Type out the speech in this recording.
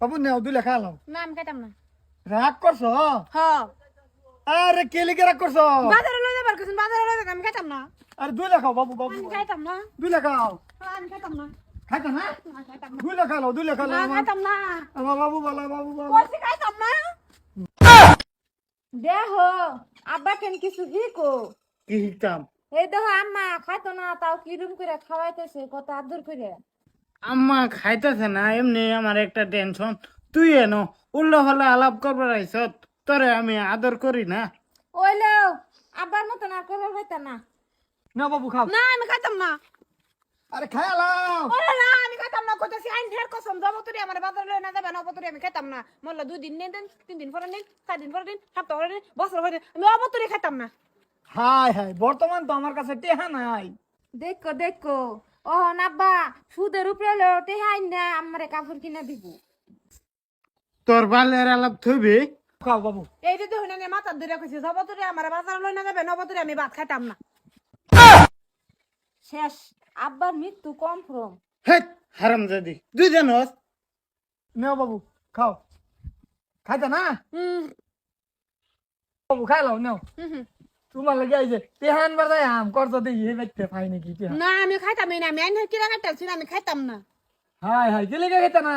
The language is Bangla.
বাবু নেও 2 লেখা আলাম। না আমি খাইতাম না। রাগ করছো? হ আরে কে লিখে রাগ করছো? বাজারে লই যাবার কিছু বাজারে লই যাবে আমি খাইতাম না। আরে 2 লেখাও বাবু বাবু। আমি খাইতাম না। 2 লেখাও। আমি খাইতাম না। খাইতা না? না খাইতাম না। 2 লেখা লাও 2 লেখা না লাও। খাইতাম না। আমার বাবু বলা বাবু বলা। কইছি খাইতাম না। দেখো আব্বা কেন কিছু দিকো। কি হিকাম? এই দেখো আম্মা খাইতো না তাও কিরম করে খাওয়াইতেছে কত আদর করে। আম্মা খাইতেছে না এমনি আমার একটা টেনশন। তুই এনো উল্লো হলে আলাপ করবার আইসত, তোরে আমি আদর করি না। ওইলো আব্বার মতন আর করবার হইতা না। না বাবু খাও। না আমি খাইতাম না। আরে খায়া লাও। ওরে না আমি খাইতাম না কইতাছি আইন ঢের কসম জবতরি আমার বাজারে লই না যাবে না অবতরি আমি খাইতাম না। মোল্লা 2 দিন নেন দেন 3 দিন পরে নেন 4 দিন পরে নেন সপ্তাহ পরে নেন বছর পরে নেন আমি অবতরি খাইতাম না। হাই হাই বর্তমান তো আমার কাছে টেহা নাই। দেখো দেখো ও নাব্বা সুদের উপরে লটে হাই না আমারে কাপড় কিনা দিব। তোর বালের আলাপ থইবি। খাও বাবু। এই যে দেখুন না মাথা ধরে কইছে জবতরি আমার বাজারে লই না যাবে নবতরি আমি ভাত খাইতাম না। শেষ আব্বার মৃত্যু কনফার্ম। হেট হারামজাদি তুই জানোস? নেও বাবু খাও। খাইতা না? হুম বাবু খাই লাও নেও। হুম তোমার লাগে এই যে টেহান বাজাই আম করতো দেখি এই বাইতে পাই নাকি টেহা। না আমি খাইতামই না আমি আইন কিরা খাইতাছি না আমি খাইতাম না। হাই হাই কে লিখে খাইতা না?